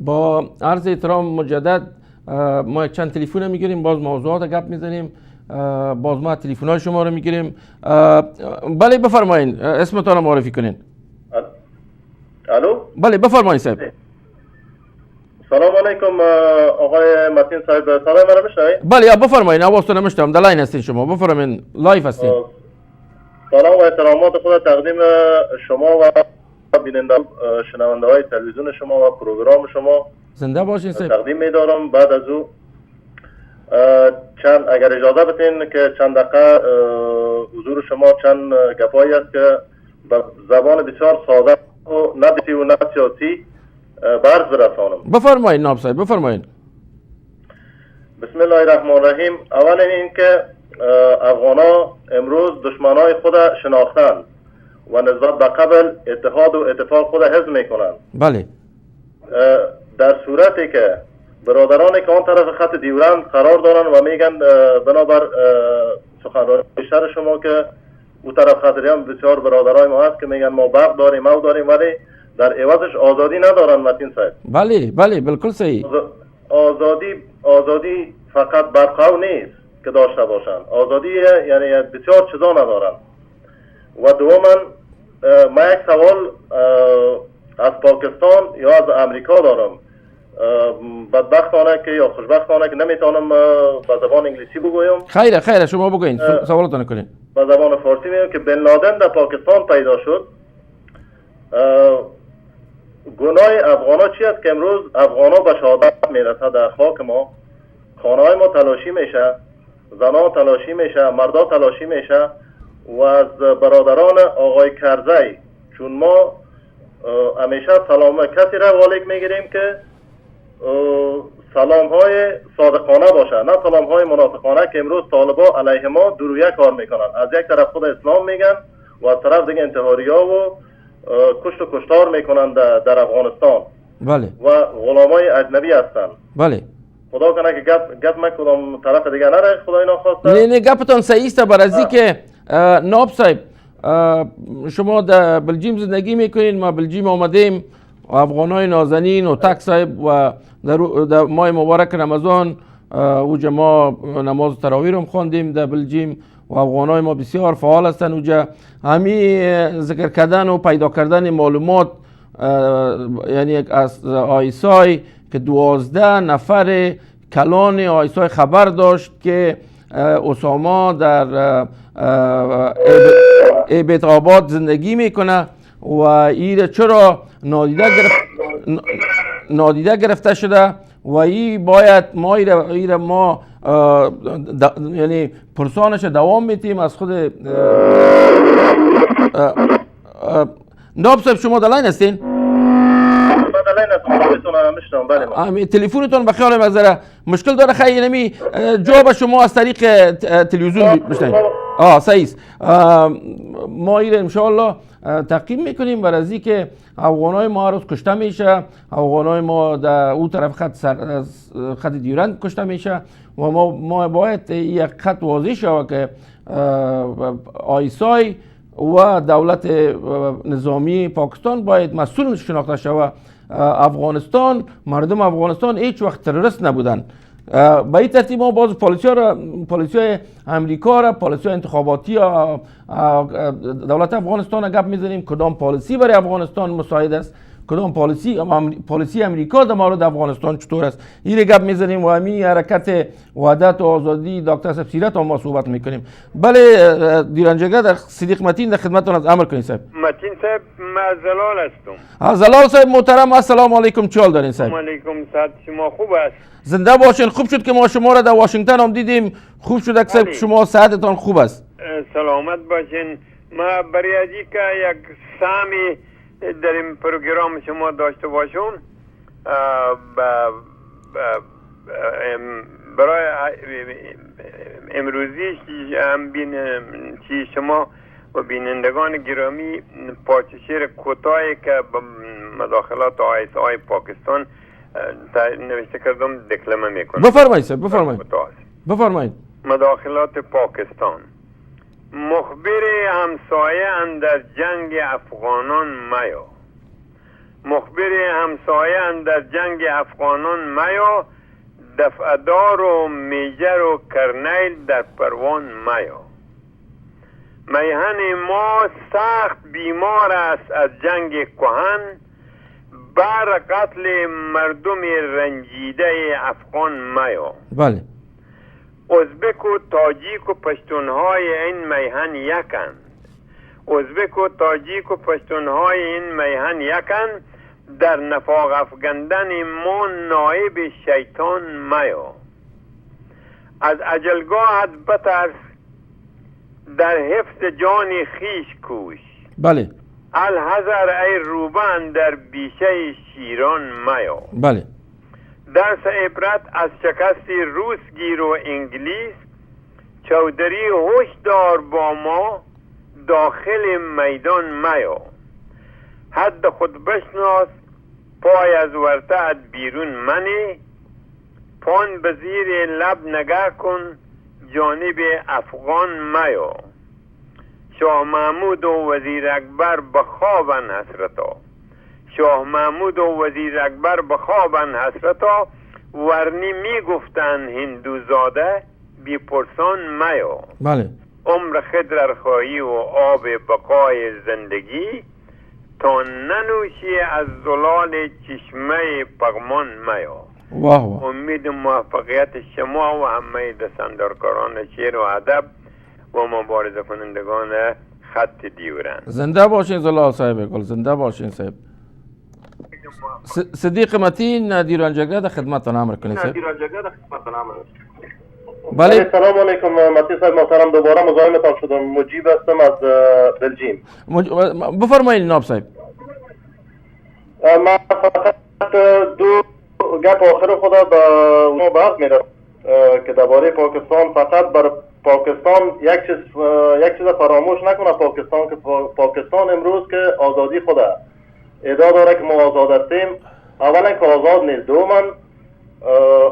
با عرض احترام مجدد ما چند تلفن میگیریم، باز موضوعات گپ میزنیم، باز ما تلفن‌های شما رو میگیریم. بله بفرمایید، اسمتون رو معرفی کنین. الو. بله بفرمایید صاحب. سلام علیکم آقای متین صاحب، صدای من رو میشنوید؟ بله بفرمایید، آوازتون نمیشنوم، در لاین هستین شما، بفرمایید، لایو هستین. سلام و احترامات خود تقدیم شما و بیننده شنونده های تلویزیون شما و پروگرام شما زنده باشین صاحب. تقدیم می‌دارم. بعد از او چند اگر اجازه بدین که چند دقیقه حضور شما چند گپایی است که به زبان بسیار ساده و نه دستی و نه سیاسی برز برسانم. بفرمایید ناب صاحب، بفرمایید. بسم الله الرحمن الرحیم. اولا این که افغانا امروز دشمنای خود شناختند و نسبت به قبل اتحاد و اتفاق خود حفظ میکنند. بله. در صورتی که برادرانی که آن طرف خط دیورند قرار دارند و میگن بنابر سخنرانی بیشتر شما که او طرف خط دیورند بسیار برادرای ما هست که میگن ما برق داریم او داریم، ولی در عوضش آزادی ندارن متین صاحب. بله بله بالکل صحیح. آزادی فقط برقاو نیست که داشته باشند، آزادی یعنی بسیار چیزا ندارن. و دوما ما یک سوال از پاکستان یا از امریکا دارم. بدبختانه که یا خوشبختانه که نمیتونم به زبان انگلیسی بگویم. خیره شما بگوین، سوالتون کنین. به زبان فارسی میگم که بن لادن در پاکستان پیدا شد. گناه افغانا چی است که امروز افغانا به شهادت میرسه در خاک ما؟ خانه های ما تلاشی میشه، زنان تلاشی میشه، مردا تلاشی میشه و از برادران آقای کرزی چون ما همیشه سلام کسی را والیک میگیریم که سلام های صادقانه باشه، نه سلام های منافقانه که امروز طالبا علیه ما درویه کار میکنن. از یک طرف خود اسلام میگن و از طرف دیگه انتحاری ها و کشت و کشتار میکنن در افغانستان. بله. و غلامای اجنبی هستن. بله. خدا کنه که گپ من کدام طرف دیگه نره، خدای ناخواسته. نه گپتون صحیح است. برازی که ناب صاحب شما در بلژیم زندگی میکنین، ما بلژیم آمدیم و افغانای نازنین و تک صاحب و در ماه مبارک رمضان اوجا ما نماز تراویح رو خواندیم در بلژیم و افغانای ما بسیار فعال هستند اوجا. همین ذکر کردن و پیدا کردن معلومات یعنی از آیسای که 12 نفر کلان آیسای خبر داشت که اسامه در بیت آباد زندگی میکنه و این چرا نادیده گرفته شده و این باید ما یعنی پرسانش دوام میتیم از خود ناب صاحب. شما در لاین هستین؟ تلفنتون به خیال مزاره مشکل داره، خیلی نمی جواب شما از طریق تلویزیون بشنوید. صحیح است. ما این ان شاء الله تعقیب میکنیم برای که افغانای ما روز کشته میشه، افغانای ما در اون طرف خط دیورند کشته میشه و ما باید یک خط واضح شود که آیسای و دولت نظامی پاکستان باید مسئول شناخته شود. افغانستان، مردم افغانستان هیچ وقت تروریست نبودن. به این ترتیب ما باز پالیسی امریکا را، پالیسی انتخاباتی دولت افغانستان را گپ میزنیم کدام پالیسی برای افغانستان مساعد است، کدام پالیسی امریکا در مورد افغانستان چطور است. این گپ میزنیم و همین حرکت وحدت و آزادی دکتر صاحب سیرت ما صحبت میکنیم. بله دیرانجگر در صدیق متین در خدمتتون از امر کنید صاحب. متین صاحب من زلال هستم. زلال صاحب محترم، السلام علیکم، چی حال دارین صاحب؟ علیکم صحت شما خوب است؟ زنده باشین. خوب شد که ما شما را در واشنگتن هم دیدیم. خوب شد اکثر شما صحتتان خوب است. سلامت باشین. ما برای که یک سامی در این پروگرام شما داشته باشون برای امروزی هم چی شما و بینندگان گرامی پاچشیر کوتاهی که به مداخلات ISI پاکستان نوشته کردم دکلمه میکنم. بفرمایید بفرمایید. مداخلات پاکستان: مخبر همسایه اندر جنگ افغانان میا، مخبر همسایه در جنگ افغانان میا، دفعدار و میجر و کرنیل در پروان میا. میهن ما سخت بیمار است از جنگ کهن، بر قتل مردم رنجیده افغان میا. بله. ازبک و تاجیک و پشتونهای این میهن یکند. ازبک و تاجیک و پشتونهای این میهن یکند، در نفاق افگندن ما نایب شیطان میا. از اجلگاهت بترس، در حفظ جان خیش کوش. بله. الحذر ای روبان در بیشه شیران میا. بله. درس عبرت از شکست روس گیر و انگلیس، چودری هوشدار با ما، داخل میدان میا. حد خود بشناس، پای از ورطه‌ات بیرون منی، پان به زیر لب نگاه کن، جانب افغان میا. شاه محمود و وزیر اکبر بخوابن حسرتا، شاه محمود و وزیر اکبر بخوابن حسرتا، ورنی می گفتن هندوزاده بی پرسان میا. بله. عمر خضر خواهی و آب بقای زندگی، تا ننوشی از زلال چشمه پغمان میا. واه واه. امید موفقیت شما و همه دستاندارکاران شعر و ادب و مبارزه کنندگان خط دیورند. زنده باشین زلال صاحب گل، زنده باشین صاحب. صدیق متین دیرانجگره در خدمتتان امر کنید صاحب. بله. سلام علیکم متی صاحب محترم، دوباره مزاحمتان شدم. مجیب هستم از بلژیم. بفرمایید ناب صاحب. من فقط دو گپ آخر خدا به اونو بحث میرم که درباره پاکستان، فقط بر پاکستان یک چیز فراموش نکنه پاکستان، که پاکستان امروز که آزادی خود ادعا داره که ما آزاد هستیم. اولا که آزاد نیست، دوما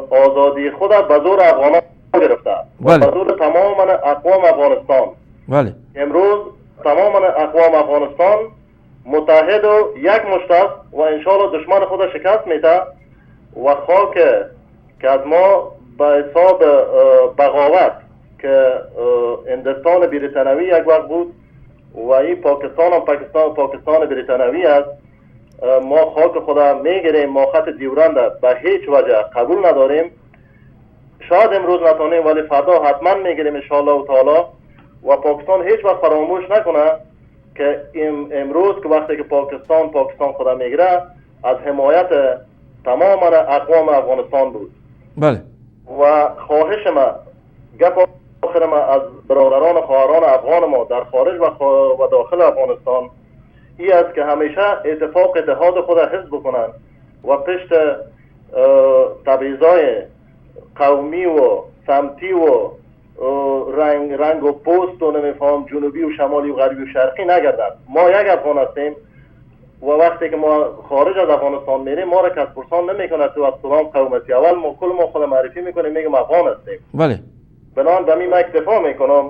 آزادی خود به زور افغانان گرفته و به زور تمام اقوام افغانستان. بله. امروز تمام اقوام افغانستان متحد و یک مشت و انشاءالله دشمن خود شکست میده و خاک که از ما به حساب بغاوت که هندوستان بریتانوی یک وقت بود و این پاکستان هم پاکستان بریتانوی است، ما خاک خدا میگیریم، ما خط دیورند به هیچ وجه قبول نداریم. شاید امروز نتونیم ولی فردا حتما میگیریم انشاءالله تعالی. و پاکستان هیچ وقت فراموش نکنه که امروز که وقتی که پاکستان خدا میگیره از حمایت تمام اقوام افغانستان بود. بله. و خواهش ما، گپ آخر ما از برادران و خواهران افغان ما در خارج و داخل افغانستان این است که همیشه اتحاد خود حفظ بکنن و پشت تبعیضای قومی و سمتی و رنگ و پوست و نمیفهم جنوبی و شمالی و غربی و شرقی نگردن. ما یک افغان هستیم و وقتی که ما خارج از افغانستان میریم ما را کس پرسان نمیکنه تو از کدام قومتی. اول ما کل ما خود معرفی میکنیم، میگم افغان هستیم. بله. بنابراین به من اکتفا میکنم.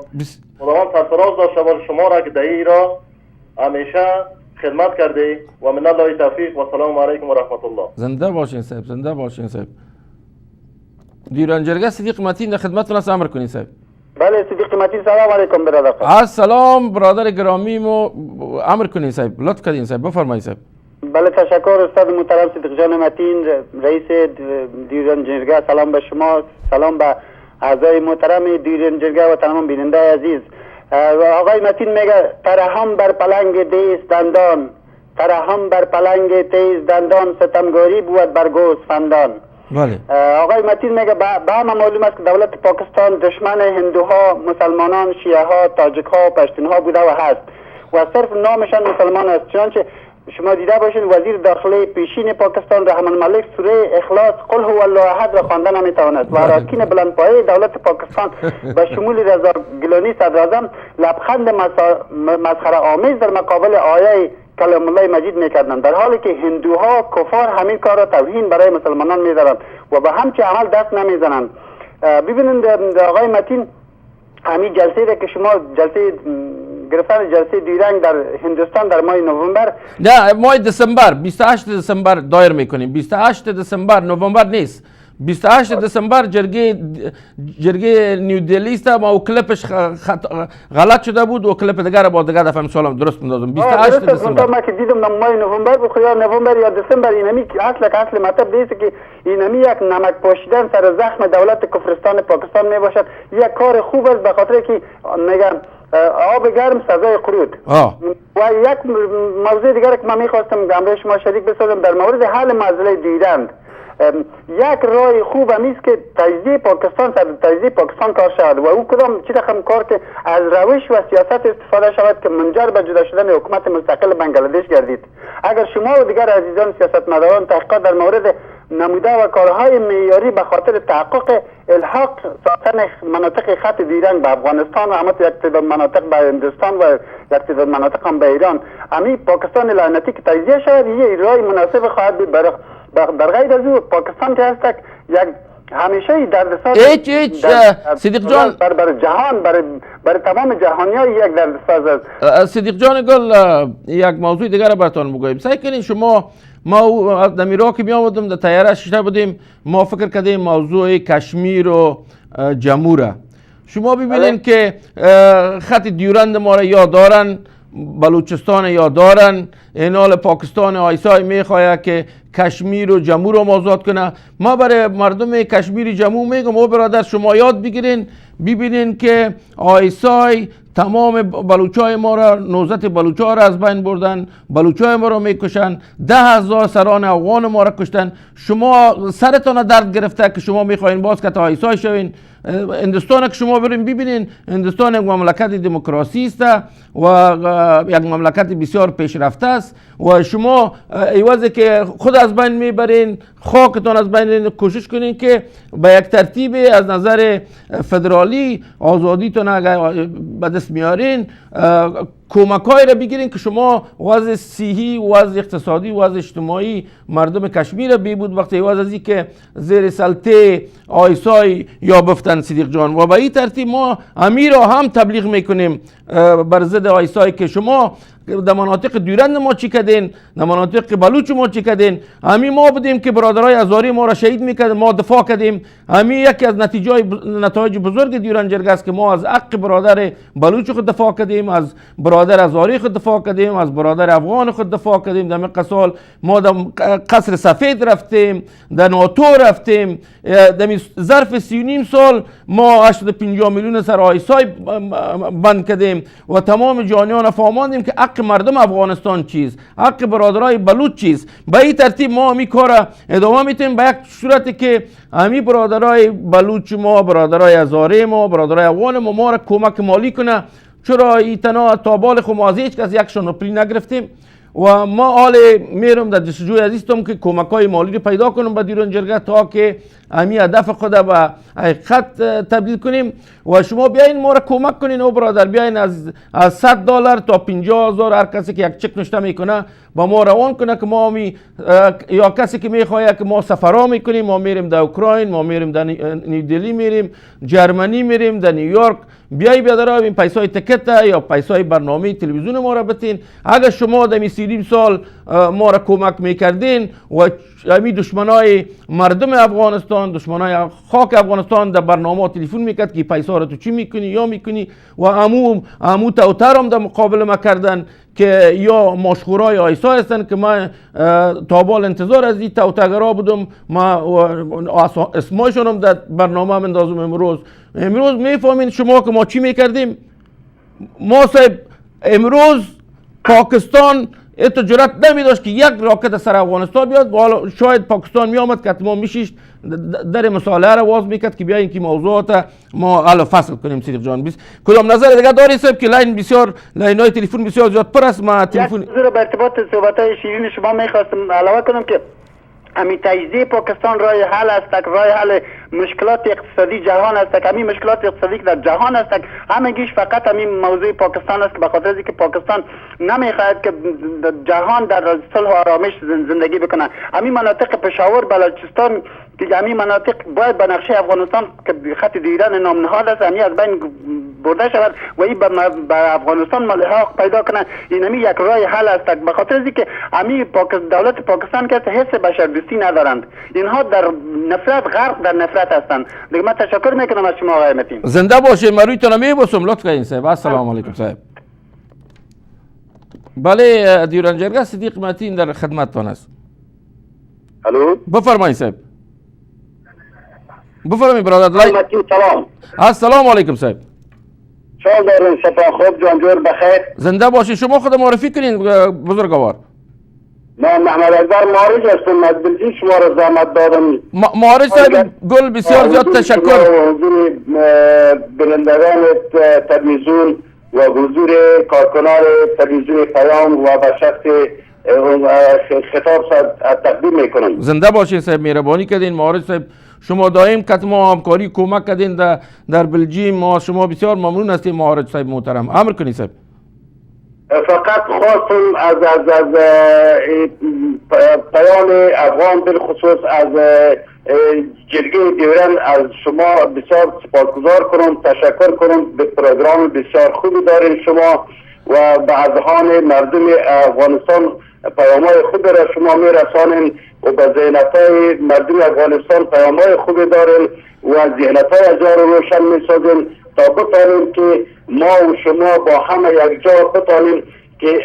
خداوند سرفراز داشته باشه شما را که در ایران همیشه خدمت کرده و من الله توفیق و سلام علیکم و رحمت الله. زنده باشین صاحب، زنده باشین صاحب. دیرانجرگه صدیق متین در خدمتتون است، امر کنید صاحب. بله صدیق متین، سلام علیکم برادر. السلام برادر گرامی، مو امر کنید صاحب، لطف کردین صاحب، بفرمایید صاحب. بله تشکر استاد محترم صدیق جان متین، رئیس دیرانجرگه. سلام به شما، سلام به اعضای محترم دیرانجرگه و تمام بیننده عزیز. آقای متین میگه ترحم بر پلنگ تیز دندان، ترحم بر پلنگ تیز دندان، ستمگاری بود بر گوسفندان. بله. آقای متین میگه به همه معلوم است که دولت پاکستان دشمن هندوها، مسلمانان، شیعه ها، تاجک ها و پشتون ها بوده و هست و صرف نامشان مسلمان است. چنانچه شما دیده باشین وزیر داخلی پیشین پاکستان رحمان الملک سوره اخلاص قل هو الله احد را خواندن نمیتواند و اراکین بلندپایه دولت پاکستان به شمول رضا گیلانی صدراعظم لبخند مسخره آمیز در مقابل آیه کلام الله مجید میکردند، در حالی که هندوها کفار همین کار را توهین برای مسلمانان میدارند و به همچه عمل دست نمیزنند. ببینید آقای متین، همین جلسه را که شما جلسه گرفتن جلسه دیرنگ در هندوستان در ماه نوامبر؟ نه، ماه دسامبر 28 دسامبر دایر میکنیم. 28 دسامبر، نوامبر نیست. 28 دسامبر جرگه نیو دلی است. ما و کلیپش غلط شده بود و کلیپ دیگر با دیگر دفعه سالم درست می‌دازم. 28 دسامبر. ما که دیدم ماه نوامبر بود، یا نوامبر یا دسامبر، اینمی اصل مطلب نیست که اینمی یک نمک پاشیدن سر زخم دولت کفرستان پاکستان می باشد. یک کار خوب است به خاطر که میگم آب گرم سزای قرود. و یک موضوع دیگر که من میخواستم گمره شما شریک بسازم در مورد حل مسئله دیرند. یک راه خوب همیست که تجزیه پاکستان کار شود و او کدام چی رقم کار که از روش و سیاست استفاده شود که منجر به جدا شدن حکومت مستقل بنگلادش گردید. اگر شما و دیگر عزیزان سیاستمداران تحقیقات در مورد نموده و کارهای معیاری به خاطر تحقق الحاق ساختن مناطق خط دیرنگ به افغانستان و اما یک تعداد مناطق به هندوستان و یک تعداد مناطق هم به ایران، امی پاکستان لعنتی که تجزیه شود، یه راه مناسب خواهد بود در غیر از او پاکستان که هست یک همیشه دردساز صدیق جان برای جهان، برای تمام جهانی‌ها یک دردساز است. صدیق جان گل، یک موضوع دیگر را براتون بگویم. سعی کنین شما، ما در میرا که می آمدم در تیاره شیشه بودیم، ما فکر کردیم موضوع کشمیر و جمهور را. شما ببینین که خط دیورند ما را یا دارن، بلوچستان یا دارن، این حال پاکستان آیسای میخواه که کشمیر و جمهور رو آزاد کنه. ما برای مردم کشمیر جمهور میگم او برادر شما یاد بگیرین، ببینین که آیسای تمام بلوچای ما را، نوزت بلوچای را از بین بردن، بلوچای ما را میکشن، 10,000 سران افغان ما را کشتن. شما سرتان درد گرفته که شما میخواین باز که آیسای شوین. هندوستان که شما برین ببینین، هندوستان یک مملکت دموکراسی است و یک مملکت بسیار پیشرفته است و شما ایوازه که خود از بین میبرین، خاکتان از بین، کوشش کنین که به یک ترتیب از نظر فدرالی آزادیتون اگر به دست میارین، کمک‌های را بگیرین که شما وضع صحی، وضع اقتصادی، وضع اجتماعی مردم کشمیر را بهبود وقتی وضع ازی که زیر سلطه آیسای یا بفتن صدیق جان. و به این ترتیب ما امیر را هم تبلیغ میکنیم بر ضد آیسای که شما در مناطق دیورند ما چی کردین، در مناطق بلوچ ما چی کردین. همین ما بودیم که برادرای هزاری ما را شهید میکرد، ما دفاع کردیم. همین یکی از نتایج بزرگ دیورند جرگه است که ما از حق برادر بلوچ خود دفاع کردیم، از برادر هزاری خود دفاع کردیم، از برادر افغان خود دفاع کردیم. در مقصال ما در قصر سفید رفتیم، در ناتو رفتیم. در ظرف 3.5 سال ما 850 میلیون سر آیسای بند کردیم و تمام جهانیان فهماندیم که حق مردم افغانستان چیز، حق برادرای بلوچ چیز. به این ترتیب ما همی کار ادامه میتیم به یک صورتی که همی برادرای بلوچ ما، برادرای هزاره ما، برادرای افغان ما را کمک مالی کنه. چرا ایتنا تا بال خو ما از هیچ کس یک شنوپلی نگرفتیم و ما حال میرم در جستجوی عزیزتم که کمک‌های مالی رو پیدا کنم به دیورند جرگه تا که همی هدف خود به حقیقت تبدیل کنیم و شما بیاین ما را کمک کنین. او برادر بیاین از $100 تا 50,000 هر کسی که یک چک نوشته میکنه با ما روان کنه که ما یا کسی که میخواد که ما سفرها میکنیم، ما میریم در اوکراین، ما میریم در نیودلی، میریم جرمنی، میریم در نیویورک. بیای بیادر این پیسای تکت یا پیسای برنامه تلویزیون ما را بتین. اگر شما در 30 سال ما را کمک میکردین و همی دشمنای مردم افغانستان، دشمنای خاک افغانستان در برنامه تلفن میکرد که پیسا را تو چی میکنی یا میکنی و امو توتر هم در مقابل ما کردن که یا مشغورای آیسا هستن که من تابال انتظار از این توتگرها بودم، ما اسمایشون هم در برنامه مندازم. امروز میفهمین شما که ما چی میکردیم. ما صاحب امروز پاکستان ات جرأت نمیداشت که یک راکت سر افغانستان بیاد و حالا شاید پاکستان میامد که ما میشیش در مصالحه را واز میکرد که بیاین که موضوعات ما حالا فصل کنیم. صدیق جان کدام نظر دیگه داری صاحب که لاینای تلفن بسیار زیاد پر است. ما تلفن به ارتباط صحبت‌های شیرین شما میخواستم علاوه کنم که همین تجزیه پاکستان راه حل است، راه حل مشکلات اقتصادی جهان است. همین مشکلات اقتصادی که در جهان است همگیش فقط همین موضوع پاکستان است که به خاطر اینکه پاکستان نمیخواهد که جهان در صلح و آرامش زندگی بکنه. همین مناطق پشاور، بلوچستان که همین مناطق باید به نقشه افغانستان که خط دیران نام نهاد است، همین از بین برده شود و این به افغانستان ملحاق پیدا کنه. اینمی یک راه حل است، به خاطر از اینکه دولت پاکستان که حس بشردوستی ندارند، اینها در نفرت غرق در نفرت هستند. دیگه من تشکر میکنم از شما آقای متین. زنده باشید. من رویتون میبوسم. لطف کنین صاحب. السلام علیکم صاحب. بله دیوران جرگه صدیق متین در خدمتتان است. الو بفرمایید صاحب. بفرمایید برادر. متین سلام. السلام علیکم صاحب. شال دارین شفا خوب جانجور بخیر. زنده باشید. شما خود معرفی کنین بزرگوار. من محمد اکبر معارج هستم از بلژیک. شما را زحمت دادم. معارج صاحب گل بسیار زیاد تشکر. حضور بینندگان تلویزیون و حضور کارکنان تلویزیون پیام و به شخص خطاب تقدیم میکنم. زنده باشین صاحب. مهربانی کردین. معارج صاحب شما دائم که ما همکاری کمک کردین در بلژیم. ما شما بسیار ممنون هستیم معارج صاحب محترم. امر کنید صاحب. فقط خواستم از پیام افغان بالخصوص از جرگه دیورن از شما بسیار سپاسگزار کنم، تشکر کنم. به پروگرام بسیار خوبی دارین شما و به اذهان مردم افغانستان پیام‌های خوبی را شما میرسانین و به ذهن‌های مردم افغانستان پیام‌های خوبی دارین و ذهن‌های از رو روشن می‌سازین تا بتانیم که ما و شما با همه یک جا بتانیم که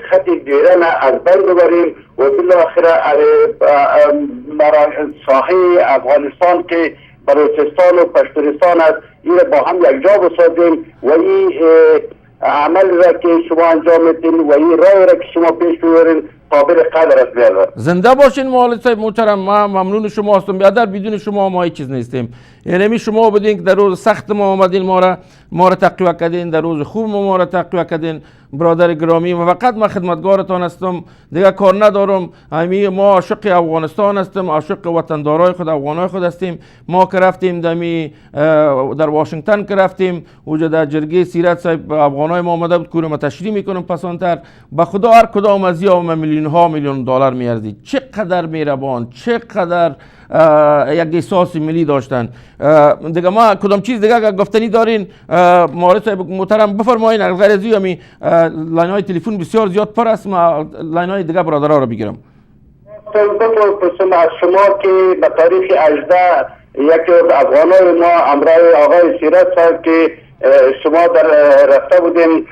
خط دیرن از بین ببریم و بالاخره ساحه افغانستان که بلوچستان و پشتونستان است این با هم یک جا بسازیم و این عمل را که شما انجام میدین و این راه را که شما پیش ببرین قابل قدر است بیاد. زنده باشین معالج صاحب محترم. ما ممنون شما هستم. بیادر بدون شما ما هیچ چیز نیستیم. یعنی شما بدین که در روز سخت ما آمدین ما را تقویه کردین، در روز خوب ما را تقویه کردین برادر گرامی. و فقط ما خدمتگارتان هستم، دیگه کار ندارم. ما عاشق افغانستان هستم، عاشق وطندارای خود افغانای خود هستیم. ما که رفتیم در واشنگتن که رفتیم اونجا در جرگه سیرت صاحب افغانای ما آمده بود که ما تشریح میکنم پسانتر. به خدا هر کدام از یا میلیون دلار میارزید. چقدر مهربان، چقدر یک احساس ملی داشتن. دیگه ما کدام چیز دیگه گفتنی دارین معالج صاحب محترم بفرمایین. غیر از این لاین های تلفن بسیار زیاد پر است. ما لاین های دیگه برادرها رو بگیرم. بپرسم از شما که به تاریخ 18 یکی از افغانای ما امرای آقای سیرت صاحب که شما در رفته بودین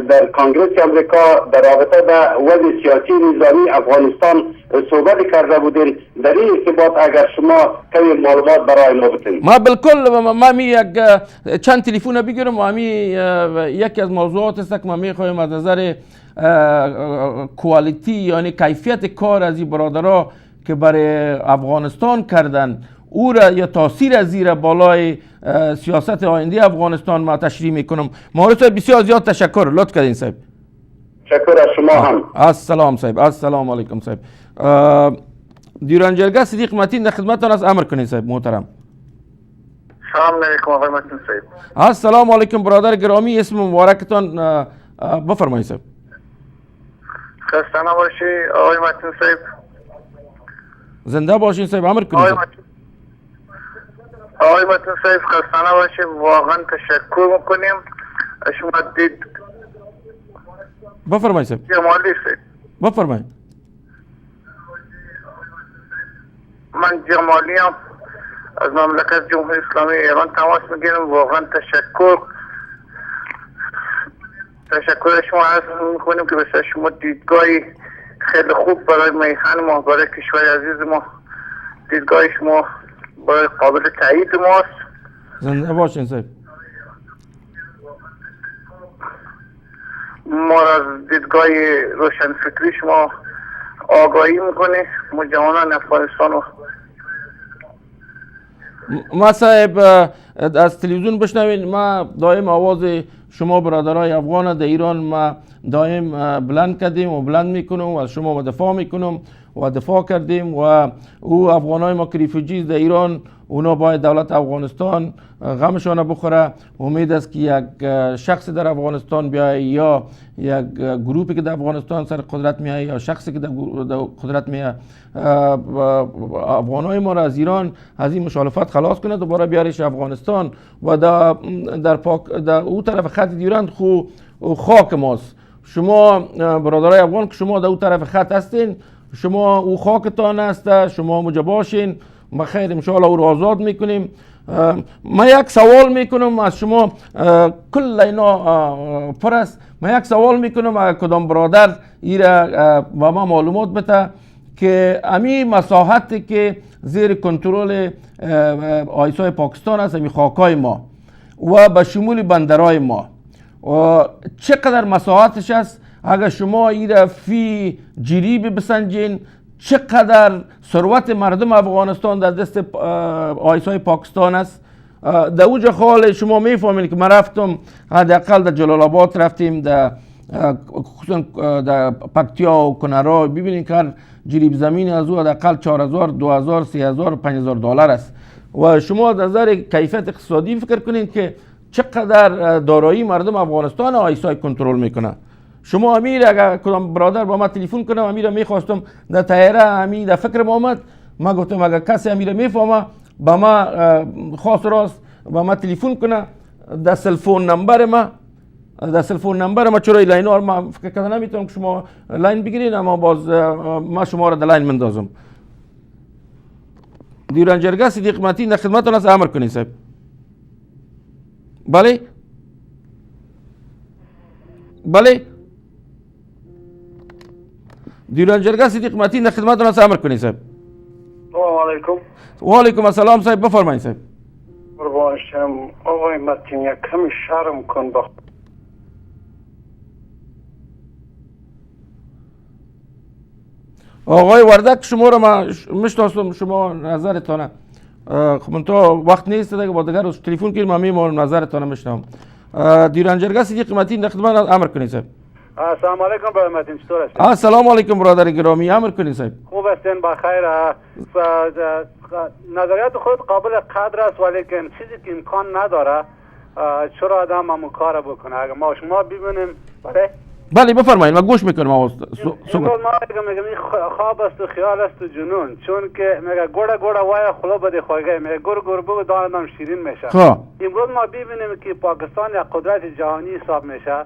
در کنگرس امریکا در رابطه به وضع سیاسی نظامی افغانستان صحبت کرده بودین. در این ارتباط اگر شما کمی معلومات برای ما بدین. ما بالکل ما یک چند تلفن بگیرم و یکی از موضوعات است که ما میخوایم از نظر کوالیتی یعنی کیفیت کار از این برادرها که برای افغانستان کردن او را یا تاثیر از زیر بالای سیاست آینده افغانستان ما تشریح میکنم. معالج صاحب بسیار زیاد تشکر. لطف کردین صاحب. تشکر از شما هم. السلام صاحب. السلام علیکم صاحب. دیوران جرگه صدیق متین در خدمتتان است. امر کنید صاحب محترم. سلام علیکم آقای متین صاحب. السلام علیکم برادر گرامی. اسم مبارکتان بفرمایید صاحب. خسته نباشی آقای متین صاحب. زنده باشین صاحب. امر کنید صاحب. آقای متین صاحب خسته نباشی. واقعا تشکر میکنیم. شما دید بفرمایید صاحب. جمالی صاحب. بفرمایید. من جمالی هم از مملکت جمهوری اسلامی ایران تماس میگیرم. واقعا تشکر شما عرض میکنیم که بسیار شما دیدگاهی خیلی خوب برای میهن ما، برای کشور عزیز ما، دیدگاه شما برای قابل تایید ماست. زنده باشین صاحب. ما از دیدگاه روشن فکری شما آگاهی میکنه. ما جوانان افغانستان رو ما صاحب از تلویزیون بشنوین. ما دائم آواز شما برادرای افغان در ایران ما دائم بلند کردیم و بلند میکنم و از شما دفاع میکنم و دفاع کردیم و او افغانای ما که ریفوجیز در ایران، اونا باید دولت افغانستان غمشان بخوره. امید است که یک شخص در افغانستان بیای یا یک گروپی که در افغانستان سر قدرت میای یا شخصی که در قدرت میای افغانای ما را از ایران از این مشالفت خلاص کنه، دوباره بیارش افغانستان و در او طرف خط دیورند خو خاک ماست. شما برادرای افغان که شما در او طرف خط هستین، شما او خاکتان است، شما مجا باشین. ما خیر انشاءالله او رو آزاد میکنیم. ما یک سوال میکنم از شما، کل اینا پر است. ما یک سوال میکنم کدام برادر ایره با ما معلومات بده که امی مساحتی که زیر کنترل آیسای پاکستان است، امی خاکای ما و به شمول بندرهای ما چقدر مساحتش است؟ اگر شما ایره فی جریب بسنجین، چقدر ثروت مردم افغانستان در دست آیسای پاکستان است؟ در اوج خال شما میفهمید که من رفتم، حداقل در جلال آباد رفتیم، در خصوصا در پکتیا و کنرا، ببینید که جریب زمین از او حداقل 4000 2000 3000 5000 دلار است. و شما در نظر کیفیت اقتصادی فکر کنید که چقدر دارایی مردم افغانستان آیسای کنترل میکنه. شما امیر اگر کدام برادر با ما تلفن کنه، امیر میخواستم در طیاره امیر در فکر ما آمد، ما گفتم اگر کسی امیر میفهمه با ما خاص راست با ما تلفن کنه، در تلفن نمبر ما چرا لاین ها ما فکر کردم نمیتونم که شما لاین بگیرین، اما باز ما شما را در لاین مندازم. دیورنجرگاه صدیق متین در خدمتتون است، امر کنید صاحب. بله دیورنجرگاه صدیق متین در خدمتتون است، امر کنید صاحب. سلام علیکم. و علیکم السلام صاحب، بفرمایید صاحب. قربان شم آقای متین، یک کمی شرم کن با آقای وردک، شما رو ما میشناسم، شما نظرتانه خب من تو وقت نیست دیگه، با دیگر تلفن کنیم ما میمونم نظرتانه میشنم. دیورنجرگاه صدیق متین در خدمت امر کنید صاحب. السلام علیکم برای متین، چطور هستید؟ السلام علیکم برادر گرامی، امر کنید صاحب. خوب هستین؟ بخیر. نظریات خود قابل قدر است، ولی چیزی که امکان نداره چرا آدم هم کار بکنه. اگر ما شما ببینیم بله بفرمایید، من گوش میکنم. ما میگم این خواب است و خیال است و جنون، چون که میگه گوڑا وای خلا بده خواهی، میگه گر بگو دانم شیرین میشه. امروز ما ببینیم که پاکستان یک قدرت جهانی حساب میشه.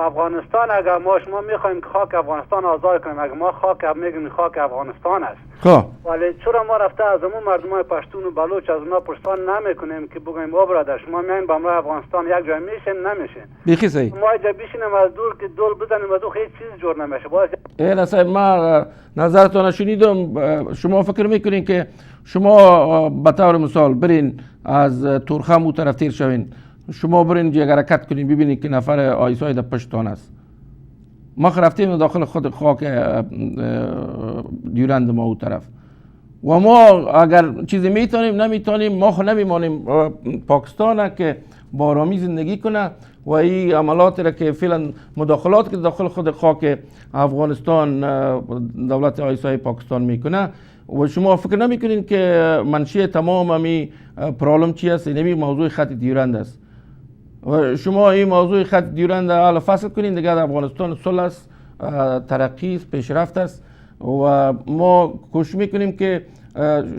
افغانستان اگر ما شما میخوایم که خاک افغانستان آزاد کنیم، اگر ما خاک میگیم خاک افغانستان است، ولی چرا ما رفته از اون مردمای پشتون و بلوچ از اونا پرسان نمیکنیم که بگیم او برادر شما میاین با ما افغانستان یک جای میشین؟ نمیشین. بیخی صحیح. ما اینجا بشینیم از دور که دول بزنیم از هیچ چیز جور نمیشه. اینا صاحب ما نظرتون شنیدم. شما فکر میکنین که شما به طور مثال برین از تورخم او طرف تیر شوین، شما برین یک حرکت کنین ببینید که نفر آیسای در پشتان است. ما رفتیم داخل خود خاک دیورند ما او طرف و ما اگر چیزی میتونیم نمیتونیم، ما خود نمیمانیم پاکستان که با آرامی زندگی کنه و این عملات را که فعلا مداخلات که داخل خود خاک افغانستان دولت آیسای پاکستان میکنه و شما فکر نمیکنین که منشأ تمام امی پرابلم چی است؟ اینمی موضوع خط دیورند است و شما این موضوع خط دیورند حالا فصل کنین دیگه افغانستان صلح است، ترقی است، پیشرفت است و ما کوشش میکنیم که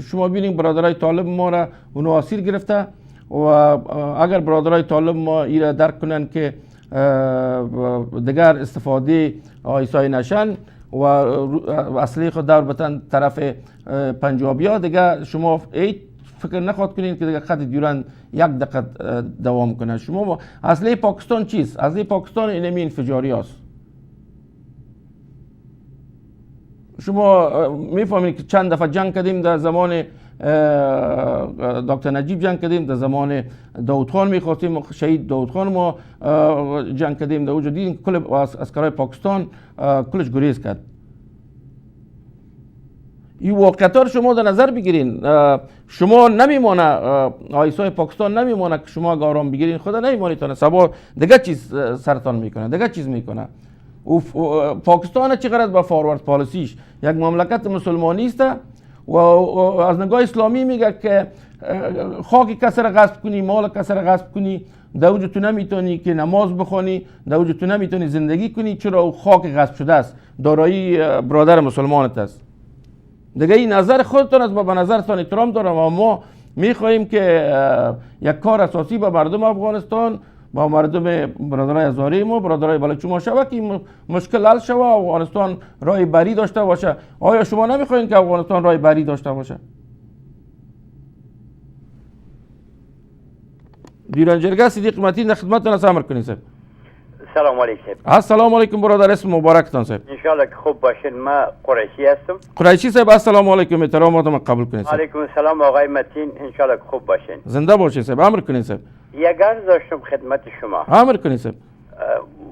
شما ببینید برادرای طالب ما را اونو اسیر گرفته و اگر برادرای طالب ما ایره درک کنن که دیگر استفاده آیسای نشن و اصلی خود دور بتن طرف پنجابیا، دیگه شما فکر نخواد کنین که دیگه خط دیورند یک دقیقه دوام کنه. شما اصلی پاکستان چیست؟ اصلی پاکستان اینمی انفجاری است. شما میفهمید که چند دفعه جنگ کردیم، در زمان دکتر نجیب جنگ کردیم، در زمان داود خان میخواستیم شهید داود خان ما جنگ کردیم، در اونجا دیدیم کل عسکرای پاکستان کلش گریز کرد. این واقعیت شما در نظر بگیرین. شما نمیمونه آیسای پاکستان نمیمونه که شما آرام بگیرین، خدا نمیمونه تا سبا دیگه چیز سرطان میکنه، دیگه چیز میکنه پاکستان چه غرض با فارورد پالیسیش یک مملکت مسلمانی است و از نگاه اسلامی میگه که خاک کسی را غصب کنی، مال کسی را غصب کنی، دوجه تو نمیتونی که نماز بخونی، دوجه تو نمیتونی زندگی کنی، چرا او خاک غصب شده است، دارایی برادر مسلمانت است. دیگه این نظر خودتان است، با نظرتان احترام دارم و ما میخواهیم که یک کار اساسی با مردم افغانستان، با مردم برادرای هزاره ما، برادرای بلوچ شوه که مشکل حل شوه و افغانستان راه بری داشته باشه. آیا شما نمیخواین که افغانستان راه بری داشته باشه؟ دیران جرگه صدیق متین خدمتتان است، امر کنید. سلام علیکم. السلام علیکم برادر، اسم مبارکتان صاحب. ان شاء الله که خوب باشین. ما قریشی هستم. قریشی صاحب السلام علیکم، احتراماتم قبول کنید. علیکم السلام آقای متین، ان شاء الله که خوب باشین. زنده باشین صاحب، امر کنید صاحب. یک عرض داشتم خدمت شما. امر کنید صاحب.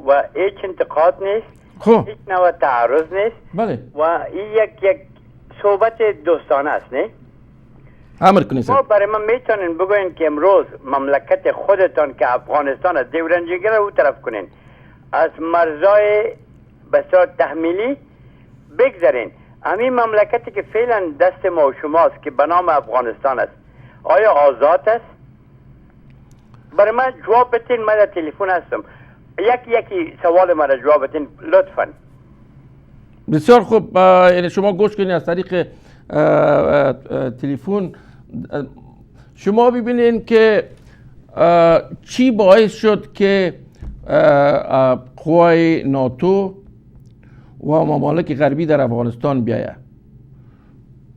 و هیچ انتقاد نیست، خب هیچ نوع تعرض نیست. بله. و این یک صحبت دوستانه است، نه؟ امر کنید صاحب. ما برای من میتونین بگوین که امروز مملکت خودتان که افغانستان است دیورنجیگر رو طرف کنین، از مرزای بسیار تحمیلی بگذارین. همین مملکتی که فعلا دست ما و شماست که به نام افغانستان است، آیا آزاد است؟ برای من جواب بتین. من در تلفن هستم، یکی سوال من را جواب بتین لطفا. بسیار خوب، یعنی شما گوش کنید از طریق تلفن. شما ببینین که چی باعث شد که قوای ناتو و ممالک غربی در افغانستان بیایه.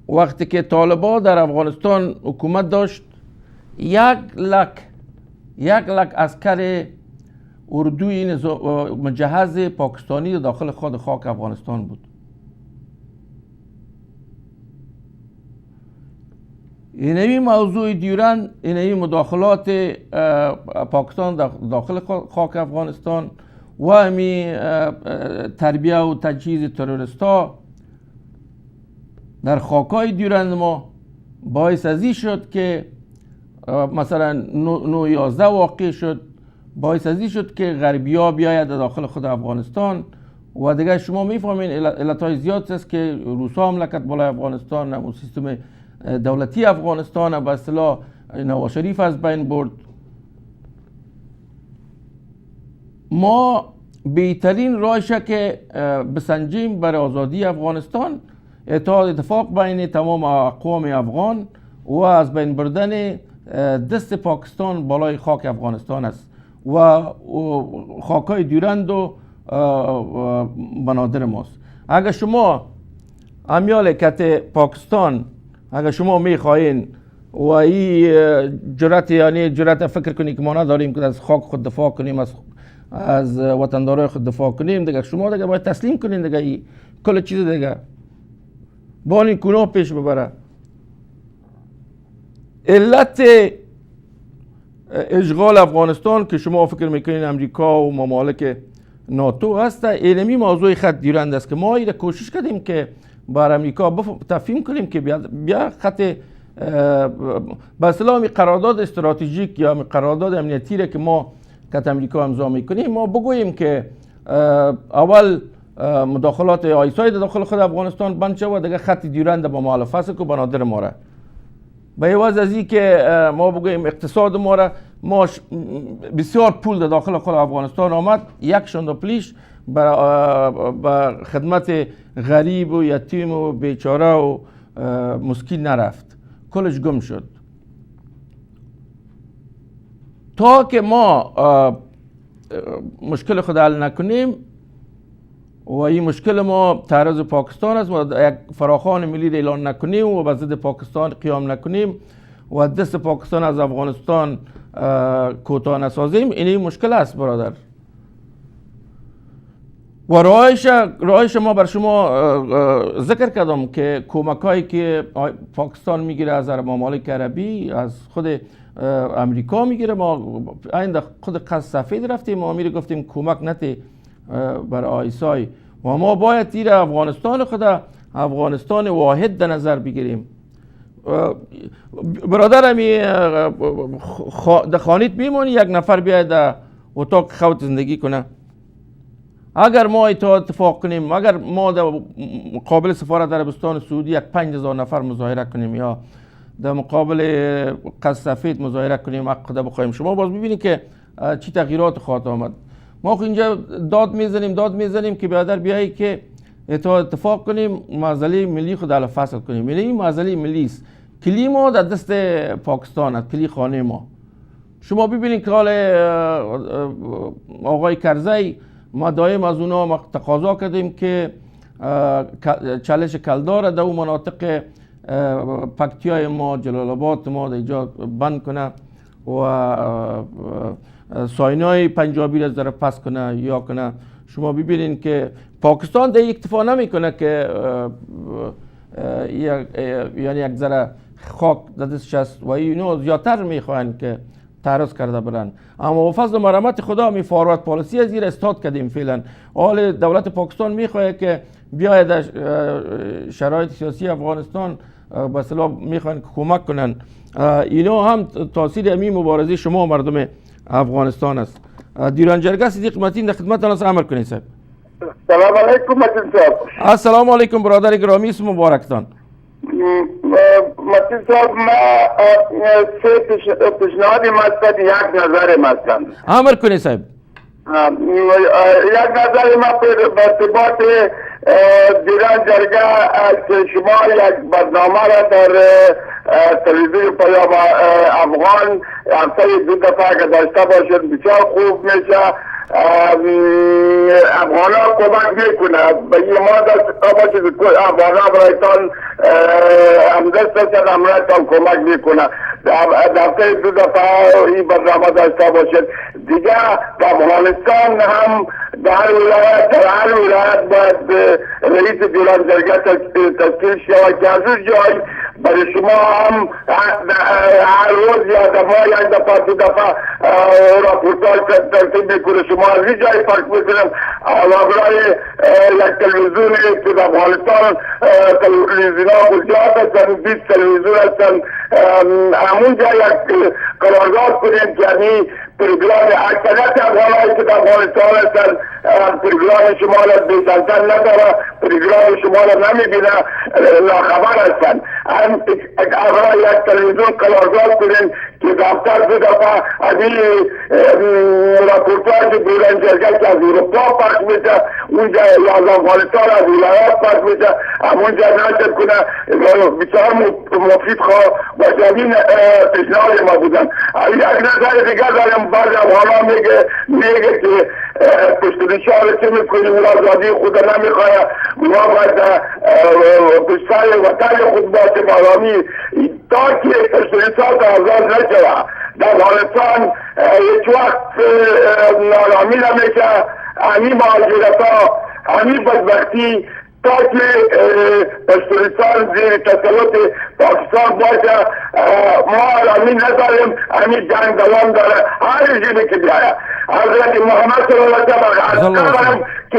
وقتی که طالبان در افغانستان حکومت داشت، 1,00,000 عسکر اردوی مجهز پاکستانی داخل خود خاک افغانستان بود. اینوی موضوع دیورند، اینوی مداخلات پاکستان داخل خاک افغانستان و همی تربیه و تجهیز تروریستا در خاکای دیورند ما باعث ازی شد که مثلا 9/11 واقع شد، باعث ازی شد که غربی ها بیاید داخل خود افغانستان. و دیگه شما میفهمین علتهای زیاد است که روسا حمله کرد بالای افغانستان، و سیستم دولتی افغانستان به اصطلاح نواز شریف از بین برد. ما بهترین راهش که بسنجیم برای آزادی افغانستان اتفاق بین تمام اقوام افغان و از بین بردن دست پاکستان بالای خاک افغانستان است و خاکای دیورند و بنادر ماست. اگر شما امیال کت پاکستان، اگر شما میخواین و این جرأت فکر کنید که ما نداریم که از خاک خود دفاع کنیم، از وطندارای خود دفاع کنیم، دیگه شما دیگه باید تسلیم کنین دیگه کل چیز دیگه با این گناه پیش ببره. علت اشغال افغانستان که شما فکر میکنین امریکا و ممالک ناتو هست، علمی موضوع خط دیورند است که ما ایره کوشش کردیم که بر امریکا تفهیم کنیم که بیا خط به اصطلاح قرارداد استراتژیک یا قرارداد امنیتی را که ما کت امریکا امضا میکنیم، ما بگوییم که اول مداخلات آیسای داخل خود افغانستان بند شود، دیگه خط دیورند با مخالفت کو بنادر ما را به عوض از این که ما بگوییم اقتصاد ما را، ما بسیار پول در داخل خود افغانستان آمد، یک شندوپلیش به خدمت غریب و یتیم و بیچاره و مسکین نرفت، کلش گم شد. تا که ما مشکل خود حل نکنیم و این مشکل ما تعرض پاکستان است و یک فراخوان ملی اعلان نکنیم و به ضد پاکستان قیام نکنیم و دست پاکستان از افغانستان کوتاه نسازیم، این مشکل است برادر. و راهش ما بر شما ذکر کردم که کمکایی که پاکستان میگیره از ممالک عربی، از خود امریکا میگیره. ما این خود قصد سفید رفتیم، ما میره گفتیم کمک نتی بر آیسای و ما باید تیر افغانستان خود افغانستان واحد در نظر بگیریم. برادر همی در خانیت میمونی، یک نفر بیاید در اتاق خود زندگی کنه. اگر ما اتفاق کنیم، اگر ما در مقابل سفارت عربستان سعودی 5000 نفر مظاهره کنیم یا در مقابل قصد سفید مظاهره کنیم حق بخوایم، شما باز ببینید که چی تغییرات خواهد آمد. ما اینجا داد میزنیم که برادر بیایی که اتفاق کنیم، معضله ملی خود حل فصل کنیم. یعنی این معضله ملی است، کلی ما در دست پاکستان است، کلی خانه ما. شما ببینید که حال آقای کرزی، ما دائم از اونا تقاضا کردیم که چالش کلدار در اون مناطق پکتیای ما، جلال آباد ما در اینجا بند کنه و ساینای پنجابی را در پس کنه یا کنه. شما ببینید که پاکستان در اکتفا نمیکنه که یعنی یک ذره خاک در دستش است و اینو زیادتر میخواهند که تعرض کرده برن. اما با فضل مرحمت خدا می فاروارد پالیسی از زیر استاد کردیم. فعلا حال دولت پاکستان میخواه که بیاید در شرایط سیاسی افغانستان به اصطلاح میخوان کمک کنن. اینو هم تاثیر امی مبارزه شما مردم افغانستان است. دیران جرگه صدیق متین در خدمت آنست عمل کنید صاحب. سلام علیکم متین صاحب. السلام علیکم برادر گرامی، اسم مبارکتان. متین صاحب ما سه پیشنهادی مستد، یک نظر مستد. عمل کنید صاحب. یک نظر ما به ارتباط دیران جرگه که شما یک برنامه را در تلویزیون پیام افغان هفته 2 دفعه که داشته باشید بسیار خوب میشه. افغان ها کمک میکنه به این ما داشته باشید که افغان ها برایتان همدست هستند، همرایتان کمک میکنه. هفته 2 دفعه این برنامه داشته باشید. دیگه در افغانستان هم در هر ولایت باید رئیس دیران جرگه تشکیل شود که از اون جای برای شما هم هر روز یا در ماه یک دفعه 2 دفعه راپورتاژ ترتیب میکنه. شما از این جای فرق میکنم و برای یک تلویزیون که در افغانستان تلویزیون ها زیاد هستن، 20 تلویزیون هستن، همون جای یک قرارداد کنیم که یعنی پروگرام اکثریت افغانهایی که در افغانستان هستن پروگرام شما را بیشتر نداره، پروگرام شما را نمیبینه، ناخبر هستن. اگر یک تلویزیون قرارداد کنیم که دفتر 2 دفعه از این راپورتاژ دیران جرگه که از اروپا پخش میشه، اونجا یا از افغانستان از ولایات پخش میشه، همونجا نشر کنه، بسیار مفید خواه و جمین پیشنهاد ما بودن. یک نظر دیگر داریم، بعض افغانها میگه که پشتونشار چه میکنیم، آزادی خود نمیخواه، ما باید پشتای وطن خود باشیم آرامی تا که پشتونشار آزاد نشوه. در افغانستان هیچ وقت آرامی نمیشه. همین مهاجرت ها، همین بدبختی تا که پشتونستان زیر تسلط پاکستان باشه ما آرامی نداریم. همین جنگ دوام داره هر رژیمی که بیاید. حضرت محمد صلی الله علیه و سلم که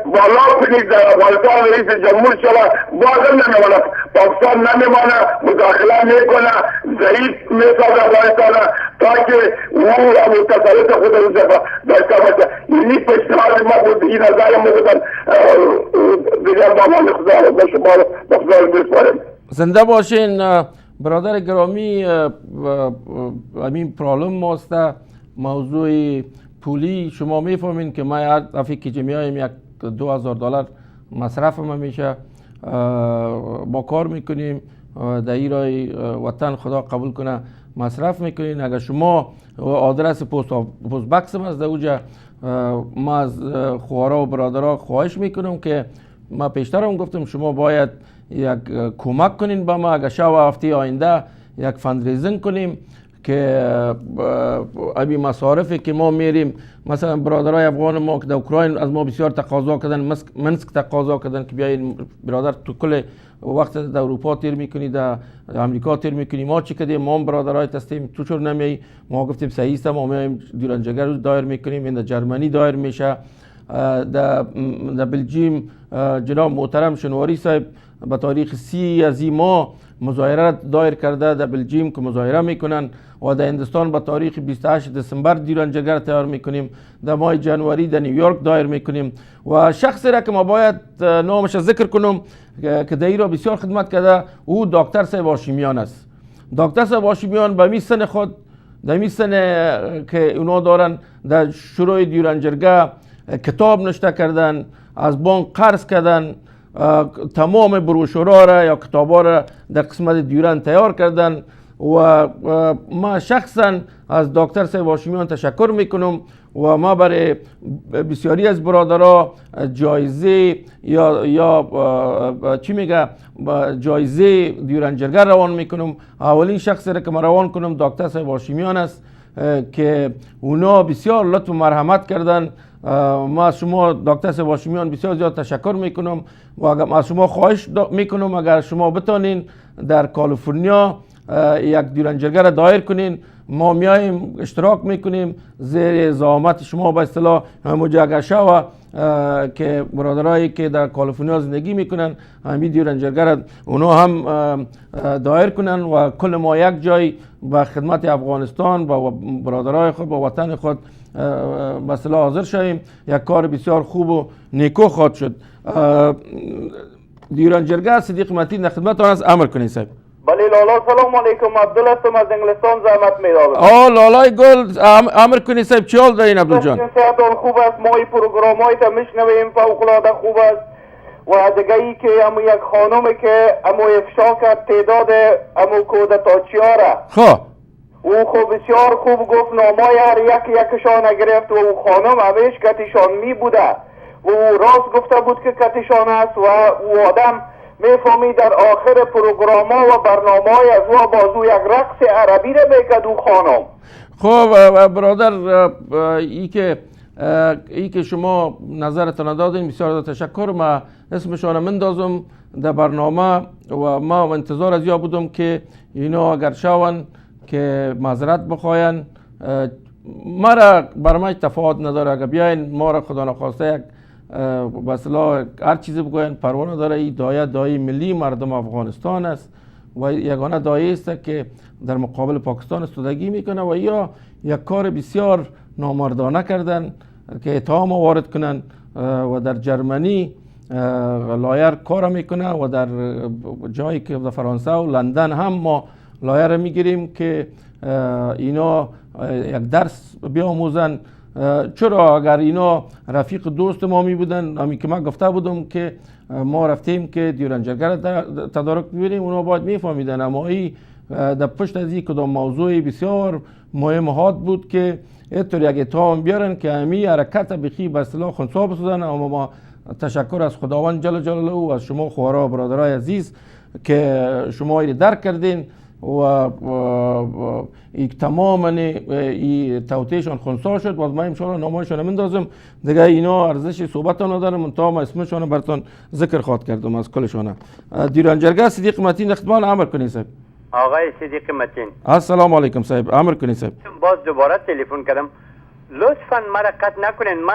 بالا کنید در افغانستان رئیس جمهور شود، بازم نمیمانه، پاکستان نمیمانه، مداخله میکنه، ضعیف میسازه افغانستان تا که او تسلط خود رو داشته باشه. اینی پیشنهاد ما بود، این نظر ما بودن. دیگر با من خدا به شما به خدا میسپارم. زنده باشین برادر گرامی. همین پرابلم ماست، موضوع پولی. شما میفهمین که ما هر دفعه که جمعیم یک $2000 مصرف ما میشه. ما کار میکنیم در ایرای وطن، خدا قبول کنه، مصرف میکنین. اگر شما آدرس پست بکس هم از در اوجا، ما از خوارا و برادرها خواهش میکنم که ما پیشتر هم گفتم شما باید یک کمک کنین با ما. اگر شب هفته آینده یک فندریزینگ کنیم که ابی مصارفی که ما میریم، مثلا برادرای افغان ما که در اوکراین از ما بسیار تقاضا کردن، منسک تقاضا کردن که بیاین برادر تو کل وقت در اروپا تیر میکنی، در امریکا تیر میکنی. ما چی کردیم؟ ما برادرای تستیم تو چور نمیای؟ ما گفتیم صحیح است، ما میایم دیران جگر رو دایر میکنیم، این در جرمنی دایر میشه. در بلژیم جناب محترم شنواری صاحب به تاریخ 30 از این ماه مظاهره دایر کرده در بلژیم که مظاهره میکنن و در هندوستان به تاریخ 28 دسامبر دیرانجگر تیار میکنیم. در ماه جنوری در نیویورک دایر میکنیم و شخصی را که ما باید نامش ذکر کنم که در ایران بسیار خدمت کرده او دکتر صاحب هاشمیان است. دکتر صاحب هاشمیان به می سن خود در می سن که اونا دارن در شروع دیرانجرگه کتاب نوشته کردن، از بانک قرض کردن، تمام بروشورها را یا کتابا را در قسمت دیوران تیار کردن و ما شخصا از دکتر صاحب هاشمیان تشکر میکنم و ما برای بسیاری از برادرها جایزه یا چی میگه جایزه دیورانجرگه روان میکنم. اولین شخصی را که ما روان کنم دکتر صاحب هاشمیان است که اونا بسیار لطف و مرحمت کردن. ما از شما دکتر صاحب هاشمیان بسیار زیاد تشکر میکنم و از شما خواهش میکنم اگر شما بتانین در کالیفرنیا یک دیرانجرگه را دایر کنین، ما میایم اشتراک میکنیم زیر زحمت شما به اصطلاح مجاگشه و که برادرایی که در کالیفرنیا زندگی میکنن همین دیرانجرگه را اونا هم دایر کنن و کل ما یک جای به خدمت افغانستان با برادرای خود با وطن خود به اصطلاح حاضر شویم. یک کار بسیار خوب و نیکو خواهد شد. دیرانجرگه صدیق متین در خدمت آن است. امر کنید صاحب. بله لالا سلام علیکم. عبدالله هستم از انگلستان زحمت میدادم. لالای گل امر کنید صاحب. چی حال دارین عبدال جان؟ صحتان خوب است. ما این پروگرام های تا میشنویم فوق العاده خوب است و دیگه ای که امو یک خانومی که امو افشا کرد تعداد امو کودتاچی‌ها را او خوب بسیار خوب گفت نامای هر یکشان گرفت و او خانم همیش کتیشان می بوده و او راست گفته بود که کتیشان است و او آدم میفهمی در آخر پروگرام ها و برنامه های از او بازو یک رقص عربی را میکد او خانم. خب برادر ای که شما نظرتان دادین بسیار تشکر. ما اسمشان مندازم در برنامه و ما انتظار از یا بودم که اینا اگر شون که معذرت بخواین. ما را برمای تفاوت نداره اگر بیاین ما را خدا نخواسته یک به اصطلاح هر چیزی بگوین پروا نداره. این دایه ملی مردم افغانستان است و یگانه دایه است که در مقابل پاکستان استودگی میکنه و یا یک کار بسیار نامردانه کردن که اتهام وارد کنن و در جرمنی لایر کار میکنه و در جایی که در فرانسه و لندن هم ما لایر میگیریم که اینا یک درس بیاموزن. چرا اگر اینا رفیق دوست ما می بودن همین که من گفته بودم که ما رفتیم که دیرانجرگه تدارک ببینیم اونا باید میفهمیدن. اما این در پشت از این کدام موضوع بسیار مهم هات بود که اینطور یک اتهام بیارن که همین حرکت بخی به اصطلاح خنثی بسازن. اما ما تشکر از خداوند جل جلاله و از شما خوارا برادرای عزیز که شما این درک کردین و تماما این توطئهشان خنثی شد و از ما انشاءالله نامه‌شان مندازم دیگه. اینا ارزش صحبت ندارن منتها ما اسمشان براتون ذکر خواهد کردم از کلشان. دیرانجرگه صدیق متین اختمال امر کنید صاحب. آقای صدیق متین السلام علیکم صاحب. امر کنید صاحب. باز دوباره تلفن کردم لطفا مرا قطع نکنین. ما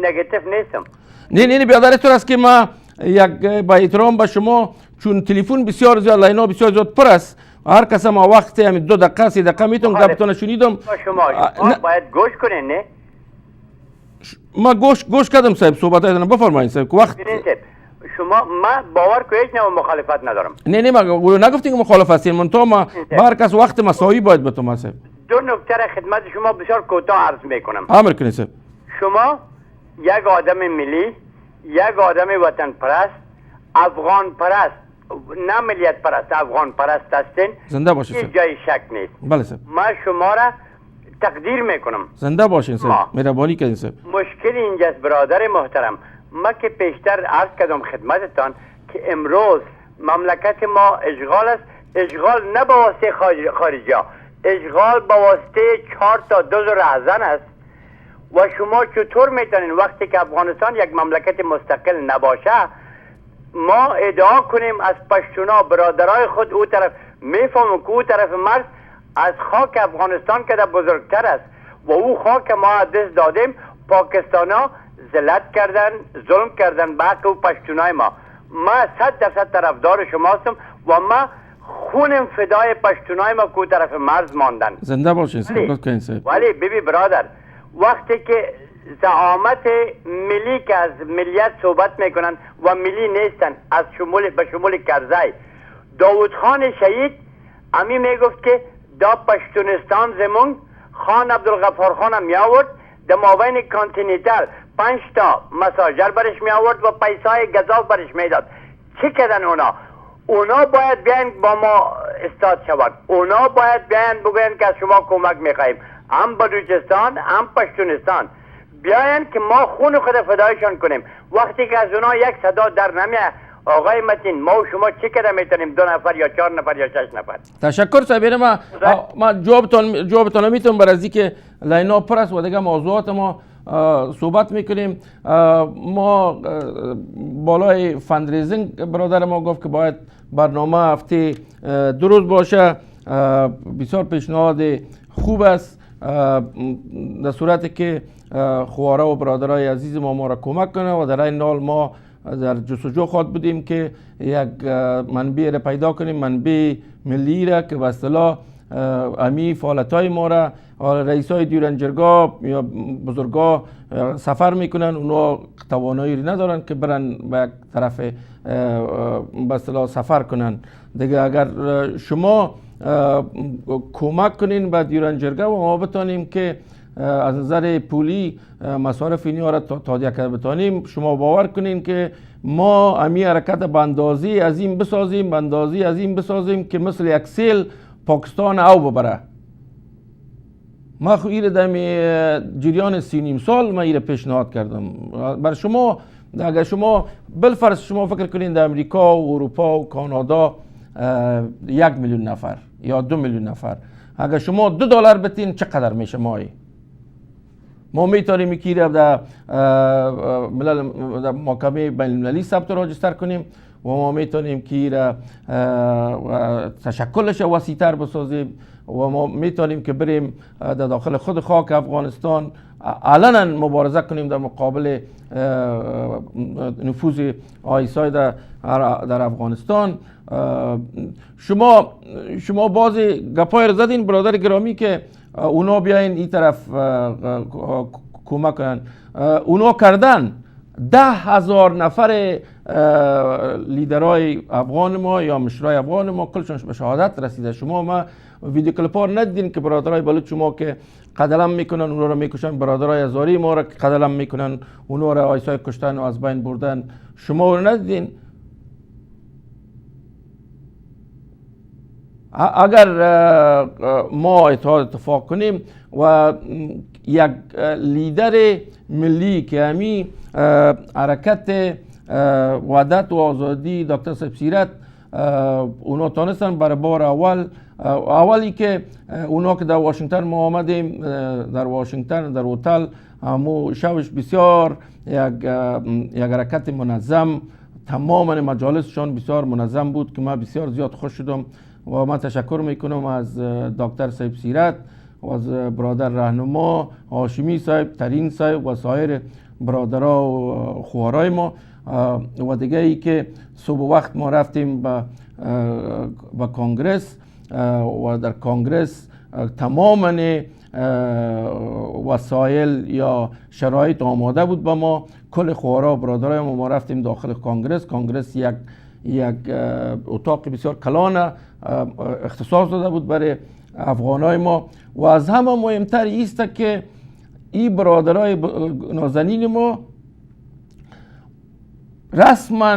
نگاتیو نیستم. نه بیادرتون است که ما یک با احترام به شما چون تلفن بسیار زیاد لاینا بسیار زیاد پر است هر کس ما وقت هم 2 دقیقه 3 دقیقه میتونم گپتون شنیدم. شما باید گوش کنین. نه ما گوش کردم صاحب صحبتاتون بفرمایید صاحب که وقت شما ما باور کنید نه مخالفت ندارم. نه ما نگفتیم مخالفت هستین منتها ما هر کس وقت مساوی باید بتوم صاحب. 2 نکته را خدمت شما بسیار کوتاه عرض میکنم. امر کنید صاحب. شما یک آدم ملی، یک آدم وطن پرست، افغان پرست، نه ملیت پرست، افغان پرست هستین. زنده باشید صاحب. جای شک نیست. بله صاحب. ما شما را تقدیر میکنم. زنده باشین صاحب. مهربانی کردین صاحب. مشکل اینجاست برادر محترم. ما که پیشتر عرض کردم خدمتتان که امروز مملکت ما اشغال است. اشغال نه با واسطه خارجی ها، اشغال با واسطه 4 تا 2 رهزن است. و شما چطور میتونین وقتی که افغانستان یک مملکت مستقل نباشه ما ادعا کنیم از پشتونا برادرای خود او طرف میفهمم که او طرف مرز از خاک افغانستان که در بزرگتر است و او خاک ما دست دادیم. پاکستانا ذلت کردن، ظلم کردن به حق و پشتونای ما. 100% طرفدار شماستم و ما خونم فدای پشتونای ما کو طرف مرز ماندن. زنده باشین صاحب. ولی ببی برادر، وقتی که زعامت ملی که از ملیت صحبت میکنن و ملی نیستن، از شمول به شمول کرزی، داود خان شهید امی میگفت که دا پشتونستان زمون، خان عبدالغفار خان هم میآورد در مابین کانتینیتر 5 تا مساجر برش میآورد و پیسای گزاف برش میداد. چی کردن اونا باید بیان با ما استاد شود، اونا باید بیان بگوین که از شما کمک میخواییم، هم بلوچستان هم پشتونستان بیاین که ما خون خود فدایشان کنیم. وقتی که از اونا یک صدا در نمیه، آقای متین ما و شما چی کده میتونیم؟ 2 نفر یا 4 نفر یا 6 نفر. تشکر صاحب. ما جوابتان میتونم برای که لینا پر است و دیگه موضوعات ما صحبت میکنیم. ما بالای فندریزینگ برادر ما گفت که باید برنامه هفته 2 روز باشه. بسیار پیشنهاد خوب است، در صورتی که خواره و برادرای عزیز ما را کمک کنه و در این حال ما در جستجو خواهد بودیم که یک منبع را پیدا کنیم، منبع ملی را که به اصطلاح امی فعالیت‌های ما را رئیسای دیورنجرگاه یا بزرگاه سفر میکنن، اونا توانایی ندارن که برن به یک طرف به اصطلاح سفر کنن دیگه. اگر شما کمک کنین به دیورنجرگاه و ما بتانیم که از نظر پولی مصارف اینها را تادیه کرده بتانیم، شما باور کنین که ما امی حرکت به اندازه عظیم بسازیم که مثل یک سیل پاکستان او ببره. ما خو ایره دمی جریان 3.5 سال ما ایره پیشنهاد کردم بر شما. اگر شما بالفرض شما فکر کنین در امریکا و اروپا و کانادا 1 میلیون نفر یا 2 میلیون نفر، اگر شما $2 بتین چقدر میشه ماهی؟ ما میتونیم که در محکمه بین المللی ثبت راجستر کنیم و ما میتونیم که تشکلش وسیع‌تر بسازیم و ما میتونیم که بریم در داخل خود خاک افغانستان علنا مبارزه کنیم در مقابل نفوذ ISI در افغانستان. شما باز گپای رو زدین برادر گرامی که اونا بیاین این طرف کمک کنن. اونا کردن 10,000 نفر لیدرای افغان ما یا مشرای افغان ما کلشون به شهادت رسیده. شما ما ویدیو کلیپ ها ندیدین که برادرای بلوچ شما که قتل میکنن، اونا رو میکشن، برادرای هزاری ما رو قتل میکنن، اونا رو آیسای کشتن و از بین بردن، شما رو ندیدین؟ اگر ما اتفاق کنیم و یک لیدر ملی که همی حرکت وحدت و آزادی دکتر صاحب سیرت اونا تانستن برای بار اولی که اونا که در واشنگتن ما آمدیم، در واشنگتن در هتل همو شبش بسیار یک حرکت منظم، تمام مجالسشان بسیار منظم بود که من بسیار زیاد خوش شدم و من تشکر میکنم از دکتر صاحب سیرت و از برادر رهنما هاشمی صاحب، ترین صاحب و سایر برادرها و خوارای ما. و دیگه ای که صبح وقت ما رفتیم به کانگرس و در کانگرس تماما وسایل یا شرایط آماده بود با ما، کل خوارا و برادرای ما رفتیم داخل کانگرس یک اتاق بسیار کلان اختصاص داده بود برای افغانای ما. و از همه مهمتر ایست که این برادرای نازنین ما رسما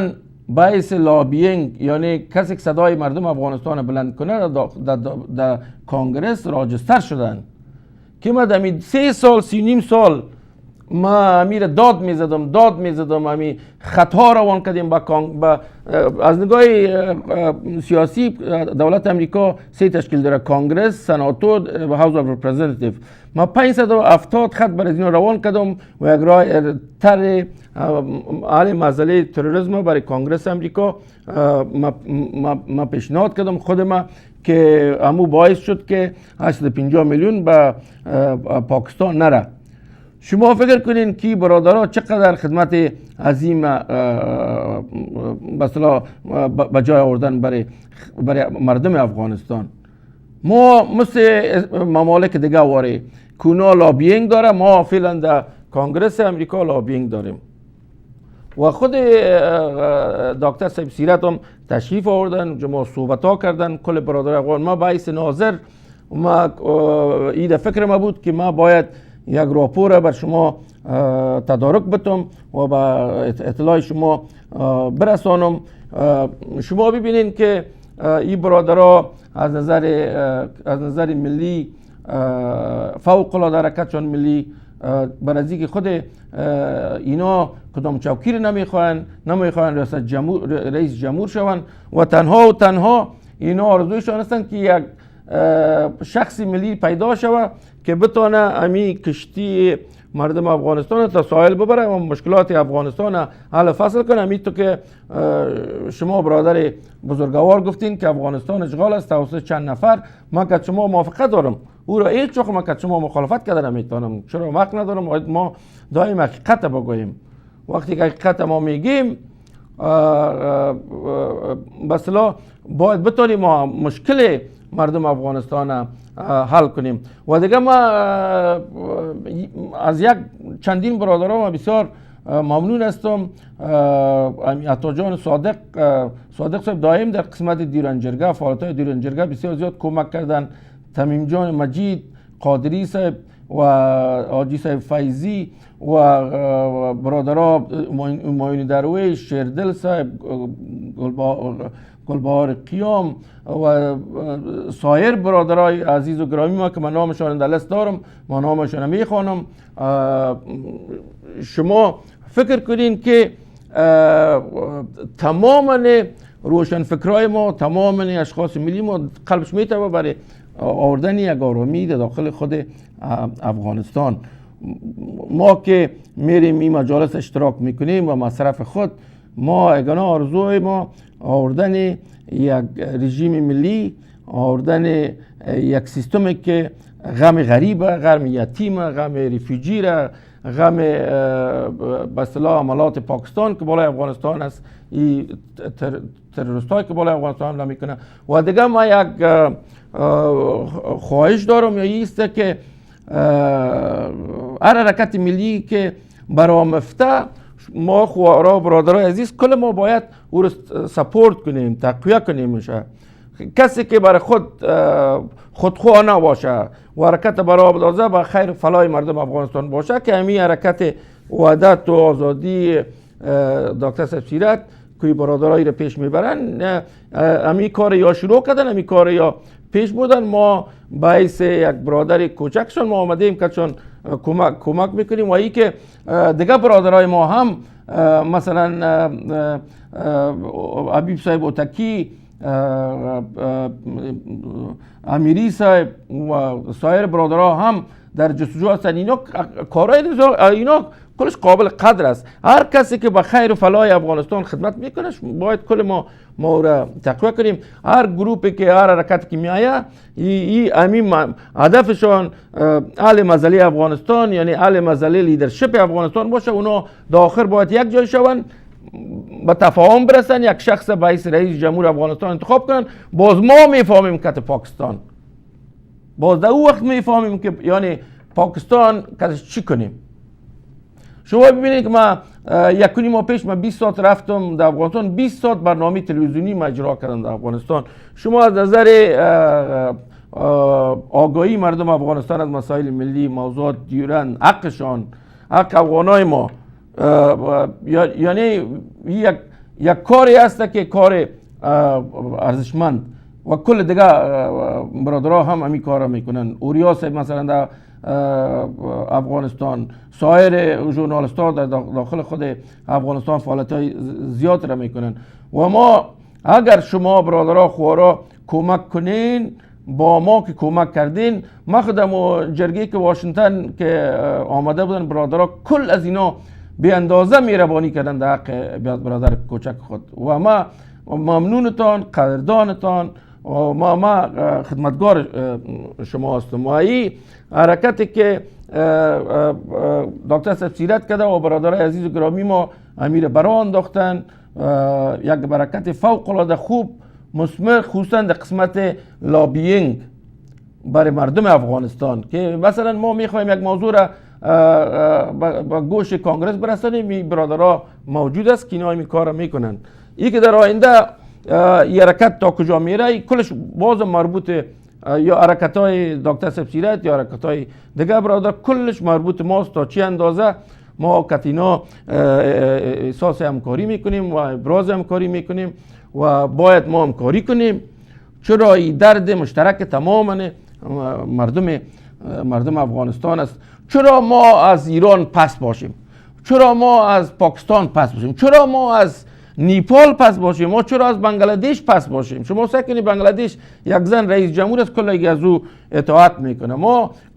باعث لابینگ، یعنی کسی که صدای مردم افغانستان بلند کنه در کانگرس راجستر شدن که ما دمی 3 سال 3.5 سال ما امیر داد میزدم امی خطا روان کردیم از نگاه سیاسی دولت امریکا 3 تشکیل داره: کانگرس، سناتور و هاوس آف رپرزنتیتیو. ما 570 خط برای این روان کردم و یک راه تر حل مسئله تروریسم برای کانگرس امریکا ما پیشنهاد کردم خود ما که همو باعث شد که 850 میلیون به پاکستان نره. شما فکر کنین که برادرها چقدر خدمت عظیم مثلا به جای آوردن برای مردم افغانستان. ما مثل ممالک دیگه واره کونا لابینگ داره، ما فعلا در کنگرس امریکا لابینگ داریم و خود دکتر صاحب سیرت هم تشریف آوردن، ما صحبت ها کردن کل برادر افغان. ما باعث ناظر ما ایده فکر ما بود که ما باید یک راپور بر شما تدارک بتم و با اطلاع شما برسانم. شما ببینین که این برادرها از نظر ملی فوق العاده حرکتشان ملی بر از اینکه خود اینا کدام چوکی رو نمیخواین رئیس جمهور شوند و تنها اینا آرزویشان هستند که یک شخص ملی پیدا شود که بتونه امی کشتی مردم افغانستان تا ساحل ببره و مشکلات افغانستان حل فصل کنه. امی تو که شما برادر بزرگوار گفتین که افغانستان اشغال است توسط چند نفر، من که شما موافقت دارم، او را هیچ وقت من که شما مخالفت کردن نمیتونم، چرا وقت ندارم. ما دائم حقیقت بگوییم، وقتی که حقیقت ما میگیم مثلا باید بتونیم ما مشکل مردم افغانستان حل کنیم. و دیگه ما از چندین برادران بسیار ممنون هستم. عطا جان صادق صاحب دائم در قسمت دیرنجرگاه فعالیت‌های دیرنجرگاه بسیار زیاد کمک کردن. تمیم جان مجید قادری صاحب و آجی صاحب فیضی و برادرها معین درویش، شیردل صاحب، گلبهار قیام و سایر برادرای عزیز و گرامی ما که من نامشان در لیست دارم، من نامشان میخوانم. شما فکر کنین که تماما روشنفکرای ما، تماما اشخاص ملی ما قلبش میتوه برای آوردن یک آرامی در داخل خود افغانستان. ما که میریم این مجالس اشتراک میکنیم و مصرف خود، ما اگه آرزوی ما آوردن یک رژیم ملی، آوردن یک سیستمی که غم غریبه، غم یتیمه، غم ریفیوجی را، غم به اصطلاح عملات پاکستان که بالای افغانستان است، این تروریستایی که بالای افغانستان حمله میکنه. و دیگه ما یک خواهش دارم، یا ایسته که هر حرکت ملی که برآمفته، ما خوارا برادرای عزیز کل ما باید او رو سپورت کنیم، تقویه کنیم. میشه کسی که برای خودخواه نباشه و حرکت برای آبادازه و خیر فلای مردم افغانستان باشه، که همین حرکت وحدت و آزادی دکتر صاحب سیرت که برادرایی رو پیش میبرن، همین کار یا شروع کردن، همین کار یا پیش بودن. ما باعث یک برادر کوچکشون ما آمدیم که چون کمک میکنیم. و ای که دیگه برادرای ما هم مثلا حبیب صاحب اوتکی، امیری صاحب و سایر برادرها هم در جستجو هستند. اینا کارهای اینا کلش قابل قدر است. هر کسی که به خیر و فلاح افغانستان خدمت میکنه باید کل ما را تقویه کنیم. هر گروپی که هر حرکت که میایه همین هدفشان حل مسئله افغانستان، یعنی حل مسئله لیدرشپ افغانستان باشه. اونا داخل باید یک جای شون، به تفاهم برسن، یک شخص باعث رئیس جمهور افغانستان انتخاب کنن. باز ما میفهمیم که پاکستان، باز در او وقت میفهمیم که یعنی پاکستان که چی کنیم. شما ببینید که ما یکونی ماه پیش من 20 ساعت رفتم در افغانستان، 20 ساعت برنامه تلویزیونی ما اجرا کردم در افغانستان. شما از نظر آگاهی مردم افغانستان از مسائل ملی، موضوعات دیرن، حقشان، حق افغانای ما، یعنی یک کاری هست که کار ارزشمند و کل دیگه برادرها هم همین کار میکنن. اوریا صاحب مثلا در افغانستان، سایر ژورنالیست‌ها در داخل خود افغانستان فعالیت‌های زیاد را میکنن. و ما اگر شما برادرها خوارا کمک کنین، با ما که کمک کردین، ما خودم جرگه که واشنگتن که آمده بودن برادرها کل از اینا به اندازه مهربانی کردن در حق برادر کوچک خود. و ما ممنونتان، قدردانتان ما خدمتگار شما هستم و این حرکتی که دکتر صاحب سیرت کرده و برادرای عزیز و گرامی ما امیر برا انداختن، یک برکت فوق العاده خوب مثمر، خصوصا در قسمت لابینگ برای مردم افغانستان که مثلا ما میخوایم یک موضوع را با گوش کانگرس برسانیم. این برادرها موجود است که اینا این کار میکنن. این که در آینده این حرکت تا کجا میره کلش باز مربوط یا حرکت های دکتر صاحب سیرت یا حرکت های دیگه برادر کلش مربوط ماست تا چی اندازه ما کتینا احساس همکاری میکنیم و ابراز همکاری میکنیم و باید ما همکاری کنیم، چرا این درد مشترک تمام مردم افغانستان است. چرا ما از ایران پس باشیم؟ چرا ما از پاکستان پس باشیم؟ چرا ما از نیپال پس باشیم؟ ما چرا از بنگلادش پس باشیم؟ شما فکر کنید بنگلادش یک زن رئیس جمهور است، کل از او اطاعت میکنه.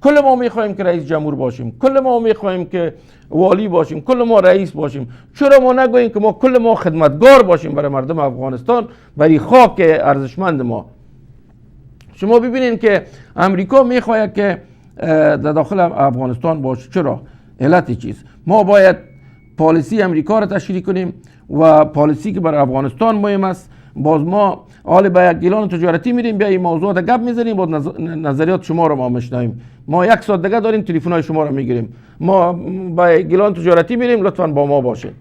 کل ما میخوایم که رئیس جمهور باشیم، کل ما میخوایم که والی باشیم، کل ما رئیس باشیم. چرا ما نگوییم که ما کل ما خدمتگار باشیم برای مردم افغانستان، برای خاک ارزشمند ما؟ شما ببینید که امریکا میخواهد که در داخل افغانستان باشه. چرا؟ علت چیز ما باید پالیسی امریکا را تشریح کنیم و پالیسی که برای افغانستان مهم است. باز ما حال به یک گیلان تجارتی میریم، بیا این موضوعات گپ میزنیم، با نظریات شما رو ما میشنویم. ما یک ساعت دیگه داریم تلفن‌های شما رو میگیریم. ما به گیلان تجارتی میریم، لطفاً با ما باشید.